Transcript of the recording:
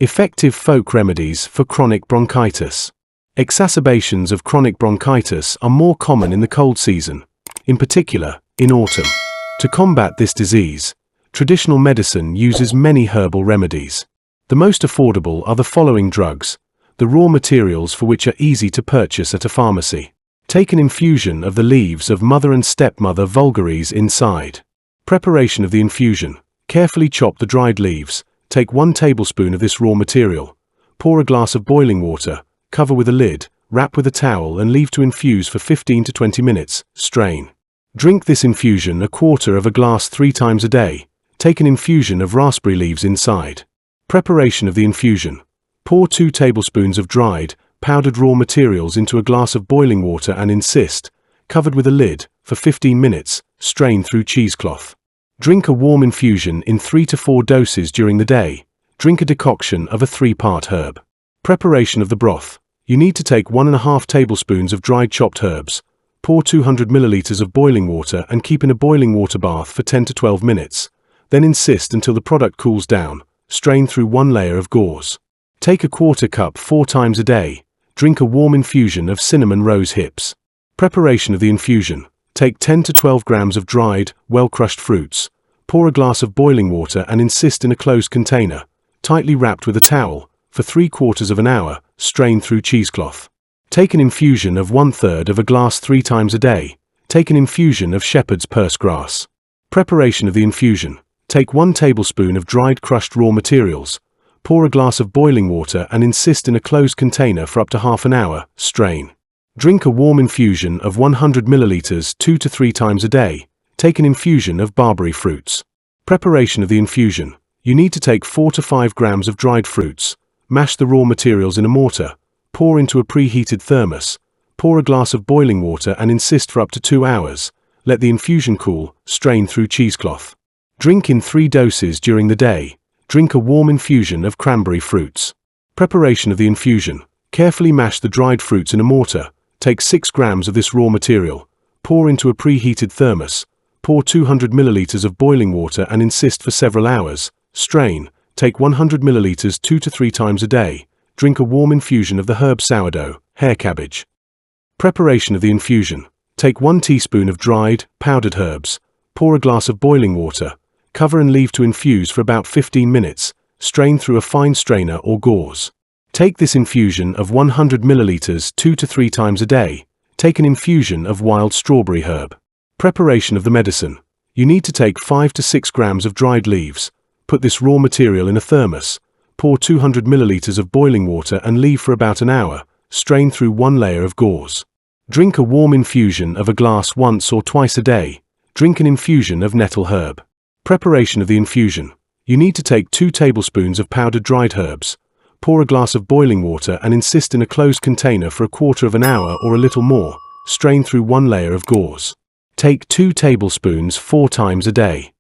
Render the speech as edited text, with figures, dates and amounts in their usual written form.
Effective folk remedies for chronic bronchitis. Exacerbations of chronic bronchitis are more common in the cold season, in particular, in autumn. To combat this disease, traditional medicine uses many herbal remedies. The most affordable are the following drugs, the raw materials for which are easy to purchase at a pharmacy. Take an infusion of the leaves of mother and stepmother vulgaris inside. Preparation of the infusion. Carefully chop the dried leaves. Take 1 tablespoon of this raw material. Pour a glass of boiling water, cover with a lid, wrap with a towel and leave to infuse for 15 to 20 minutes. Strain. Drink this infusion 1/4 of a glass 3 times a day. Take an infusion of raspberry leaves inside. Preparation of the infusion. Pour 2 tablespoons of dried, powdered raw materials into a glass of boiling water and insist, covered with a lid, for 15 minutes. Strain through cheesecloth. Drink a warm infusion in 3 to 4 doses during the day. Drink a decoction of a 3-part herb. Preparation of the broth. You need to take 1½ tablespoons of dried chopped herbs. Pour 200 milliliters of boiling water and keep in a boiling water bath for 10 to 12 minutes. Then insist until the product cools down. Strain through 1 layer of gauze. Take a 1/4 cup 4 times a day. Drink a warm infusion of cinnamon rose hips. Preparation of the infusion. Take 10 to 12 grams of dried, well-crushed fruits. Pour a glass of boiling water and insist in a closed container, tightly wrapped with a towel, for 3/4 of an hour. Strain through cheesecloth. Take an infusion of 1/3 of a glass 3 times a day. Take an infusion of shepherd's purse grass. Preparation of the infusion. Take 1 tablespoon of dried crushed raw materials. Pour a glass of boiling water and insist in a closed container for up to half an hour. Strain. Drink a warm infusion of 100 milliliters 2 to 3 times a day. Take an infusion of barberry fruits. Preparation of the infusion. You need to take 4 to 5 grams of dried fruits. Mash the raw materials in a mortar. Pour into a preheated thermos. Pour a glass of boiling water and insist for up to 2 hours. Let the infusion cool. Strain through cheesecloth. Drink in 3 doses during the day. Drink a warm infusion of cranberry fruits. Preparation of the infusion. Carefully mash the dried fruits in a mortar. Take 6 grams of this raw material. Pour into a preheated thermos. Pour 200 milliliters of boiling water and insist for several hours. Strain. Take 100 milliliters 2 to 3 times a day. Drink a warm infusion of the herb sourdough, hair cabbage. Preparation of the infusion. Take 1 teaspoon of dried, powdered herbs. Pour a glass of boiling water. Cover and leave to infuse for about 15 minutes. Strain through a fine strainer or gauze. Take this infusion of 100 milliliters 2 to 3 times a day. Take an infusion of wild strawberry herb. Preparation of the medicine. You need to take 5 to 6 grams of dried leaves. Put this raw material in a thermos. Pour 200 milliliters of boiling water and leave for about an hour. Strain through 1 layer of gauze. Drink a warm infusion of a glass once or twice a day. Drink an infusion of nettle herb. Preparation of the infusion. You need to take 2 tablespoons of powdered dried herbs. Pour a glass of boiling water and insist in a closed container for 1/4 of an hour or a little more. Strain through 1 layer of gauze. Take 2 tablespoons 4 times a day.